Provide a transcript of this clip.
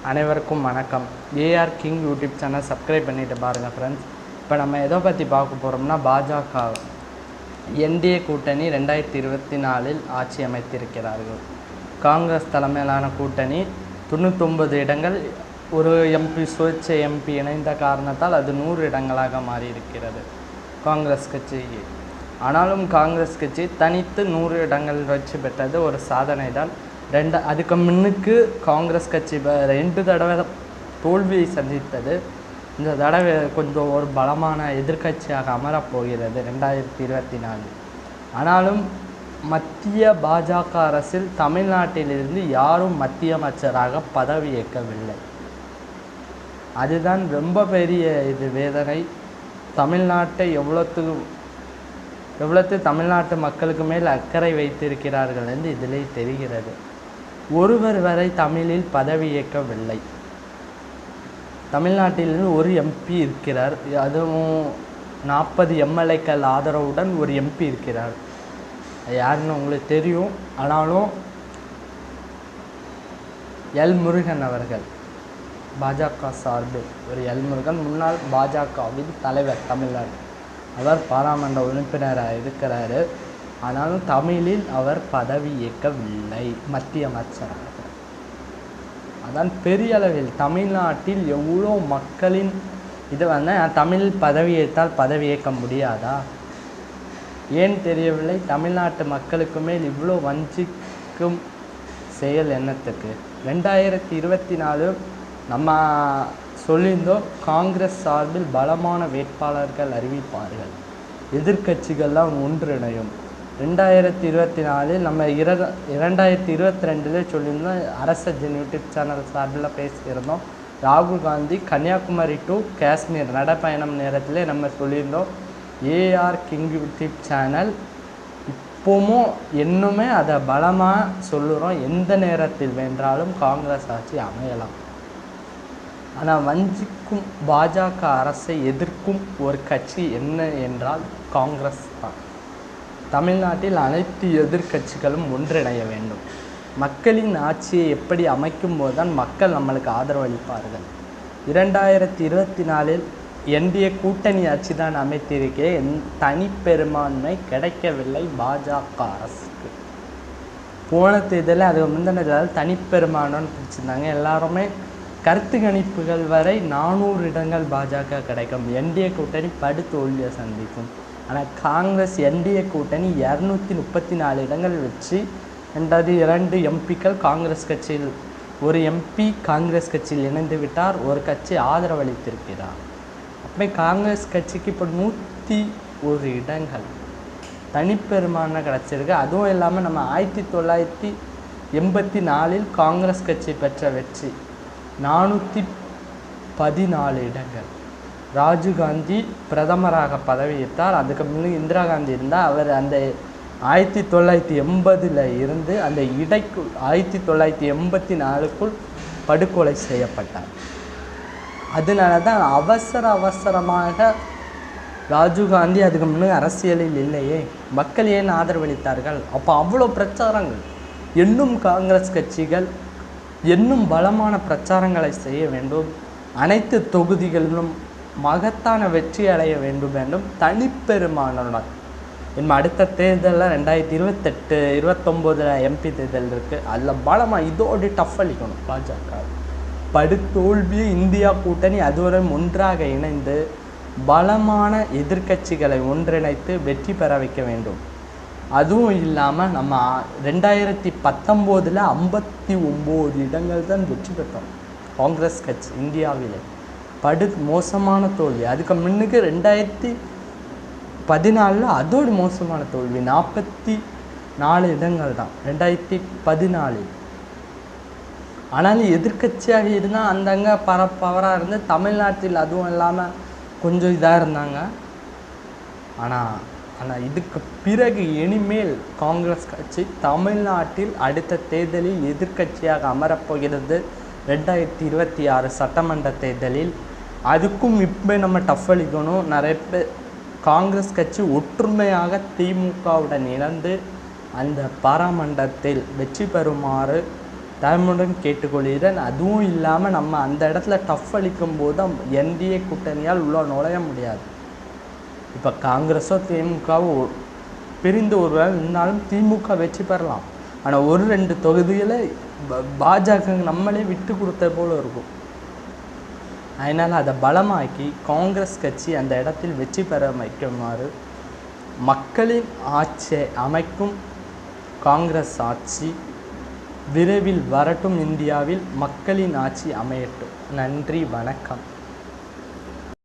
அனைவருக்கும் வணக்கம். AR King YouTube channel subscribe பண்ணிட்டு பாருங்கள் ஃப்ரெண்ட்ஸ். இப்போ நம்ம எதை பற்றி பார்க்க போகிறோம்னா, பாஜக என்டிஏ கூட்டணி 2024 ஆட்சி அமைத்திருக்கிறார்கள். காங்கிரஸ் தலைமையிலான கூட்டணி 99 இடங்கள், ஒரு எம்பி சுயேட்சை எம்பி இணைந்த காரணத்தால் அது 100 இடங்களாக மாறியிருக்கிறது காங்கிரஸ் கட்சிக்கு. ஆனாலும் காங்கிரஸ் கட்சி தனித்து 100 இடங்கள் வெற்றி பெற்றது ஒரு சாதனை தான். அதுக்கு முன்னுக்கு காங்கிரஸ் கட்சி 2 தடவை தோல்வியை சந்தித்தது. இந்த தடவை கொஞ்சம் ஒரு பலமான எதிர்க்கட்சியாக அமரப்போகிறது 2024. ஆனாலும் மத்திய பாஜக அரசில் தமிழ்நாட்டிலிருந்து யாரும் மத்திய அமைச்சராக பதவி ஏற்கவில்லை. அதுதான் ரொம்ப பெரிய வேதனை. தமிழ்நாட்டை எவ்வளோத்து தமிழ்நாட்டு மக்களுக்கு மேல் அக்கறை வைத்திருக்கிறார்கள் என்று இதிலே தெரிகிறது. ஒருவர் வரை தமிழில் பதவி ஏற்கவில்லை. தமிழ்நாட்டிலிருந்து ஒரு எம்பி இருக்கிறார், அதுவும் 40 எம்எல்ஏக்கள் ஆதரவுடன் ஒரு எம்பி இருக்கிறார். யாருன்னு உங்களுக்கு தெரியும். ஆனாலும் எல் முருகன் அவர்கள், பாஜக சார்பில் ஒரு எல் முருகன், முன்னாள் பாஜகவின் தலைவர் தமிழ்நாடு, அவர் பாராளுமன்ற உறுப்பினராக இருக்கிறார். ஆனாலும் தமிழில் அவர் பதவி ஏற்கவில்லை மத்திய அமைச்சராக. அதான் பெரிய அளவில் தமிழ்நாட்டில் எவ்வளோ மக்களின் இது தமிழில் பதவி ஏற்றால் பதவி ஏற்க முடியாதா? ஏன் தெரியவில்லை. தமிழ்நாட்டு மக்களுக்கு மேல் இவ்வளோ வஞ்சிக்கும் செயல் என்னத்துக்கு? 2024 நம்ம சொல்லியிருந்தோம், காங்கிரஸ் சார்பில் பலமான வேட்பாளர்கள் அறிவிப்பார்கள், எதிர்கட்சிகள்லாம் ஒன்றிணையும். 2024 நம்ம 2022 சொல்லியிருந்தோம். அரசஜன் யூடியூப் சேனல் சார்பில் பேசியிருந்தோம். ராகுல் காந்தி கன்னியாகுமரி டு காஷ்மீர் நடைப்பயணம் நேரத்தில் நம்ம சொல்லியிருந்தோம். ஏஆர் கிங் யூடியூப் சேனல் இப்போவும் இன்னுமே அதை பலமாக சொல்லுறோம். எந்த நேரத்தில் வென்றாலும் காங்கிரஸ் ஆட்சி அமையலாம். ஆனால் வஞ்சிக்கும் பாஜக அரசை எதிர்க்கும் ஒரு கட்சி என்ன என்றால் காங்கிரஸ் தான். தமிழ்நாட்டில் அனைத்து எதிர்கட்சிகளும் ஒன்றிணைய வேண்டும். மக்களின் ஆட்சியை எப்படி அமைக்கும் போது தான் மக்கள் நம்மளுக்கு ஆதரவு அளிப்பார்கள். 2024 என்டிஏ கூட்டணி ஆட்சி தான் அமைத்திருக்கேன். தனிப்பெரும்பான்மை கிடைக்கவில்லை பாஜக அரசுக்கு. போன தேர்தலில் அது முந்தினதால் தனிப்பெரும்பான்மைன்னு பிடிச்சிருந்தாங்க. எல்லாருமே கருத்து கணிப்புகள் வரை 400 இடங்கள் பாஜக கிடைக்கும், என்டிஏ கூட்டணி படுதோல்வியை சந்திக்கும். ஆனால் காங்கிரஸ் என்டிஏ கூட்டணி 234 இடங்கள் வச்சு 2 எம்பிக்கள் காங்கிரஸ் கட்சியில், ஒரு எம்பி காங்கிரஸ் கட்சியில் இணைந்து விட்டார், ஒரு கட்சி ஆதரவளித்திருக்கிறார். அப்போ காங்கிரஸ் கட்சிக்கு இப்போ 101 இடங்கள் தனிப்பெரும்பான்மை கிடச்சிருக்கு. அதுவும் இல்லாமல் நம்ம 1984 காங்கிரஸ் கட்சி பெற்ற வெற்றி 414 இடங்கள். ராஜீவ்காந்தி பிரதமராக பதவியேற்றார். அதுக்கு முன்னே இந்திரா காந்தி இருந்தால் அவர் அந்த 1980 இருந்து அந்த இடைக்குள் 1984 படுகொலை செய்யப்பட்டார். அதனால தான் அவசரமாக ராஜீவ்காந்தி அதுக்கு முன்னே அரசியலில் இல்லையே, மக்கள் ஏன் ஆதரவளித்தார்கள்? அப்போ அவ்வளோ பிரச்சாரங்கள். இன்னும் காங்கிரஸ் கட்சிகள் இன்னும் பலமான பிரச்சாரங்களை செய்ய வேண்டும். அனைத்து தொகுதிகளிலும் மகத்தான வெற்றி அடைய வேண்டும். தனிப்பெரும்பான்மையுடன் இன்னும் அடுத்த தேர்தலில் 2028, 2029 எம்பி தேர்தல் இருக்குது. அதில் பலமாக இதோடு டஃப் அளிக்கணும் பாஜக. படுதோல்வி இந்தியா கூட்டணி அதுவரை ஒன்றாக இணைந்து பலமான எதிர்கட்சிகளை ஒன்றிணைத்து வெற்றி பெற வைக்க வேண்டும். அதுவும் இல்லாமல் நம்ம 2019 59 இடங்கள் தான் வெற்றி பெற்றோம் காங்கிரஸ் கட்சி இந்தியாவிலே. மோசமான தோல்வி. அதுக்கு முன்னுக்கு 2014 அதோடு மோசமான தோல்வி 44 இடங்கள் தான் 2014. ஆனாலும் எதிர்கட்சியாக இருந்தால் அந்தங்க பரப்பவராக இருந்து தமிழ்நாட்டில் அதுவும் இல்லாமல் கொஞ்சம் இதாக இருந்தாங்க. ஆனால் இதுக்கு பிறகு இனிமேல் காங்கிரஸ் கட்சி தமிழ்நாட்டில் அடுத்த தேர்தலில் எதிர்கட்சியாக அமரப்போகிறது 2026 சட்டமன்ற தேர்தலில். அதுக்கும் இப்போ நம்ம டஃப் அளிக்கணும். நிறைய பேர் காங்கிரஸ் கட்சி ஒற்றுமையாக திமுகவுடன் இணைந்து அந்த பாராளுமன்றத்தில் வெற்றி பெறுமாறு தாழ்மையுடன் கேட்டுக்கொள்கிறேன். அதுவும் இல்லாமல் நம்ம அந்த இடத்துல டஃப் அளிக்கும் போது தான் என்டிஏ கூட்டணியால் உள்ள நுழைய முடியாது. இப்போ காங்கிரஸோ திமுகவோ பிரிந்து ஒரு வேளை இருந்தாலும் திமுக வெற்றி பெறலாம். ஆனால் 1-2 தொகுதிகளை பாஜக நம்மளே விட்டு கொடுத்த போல இருக்கும். அதனால் அதை பலமாக்கி காங்கிரஸ் கட்சி அந்த இடத்தில் வெற்றி பெற வைக்குமாறு மக்களின் ஆட்சியை அமைக்கும் காங்கிரஸ் ஆட்சி விரைவில் வரட்டும். இந்தியாவில் மக்களின் ஆட்சி அமையட்டும். நன்றி, வணக்கம்.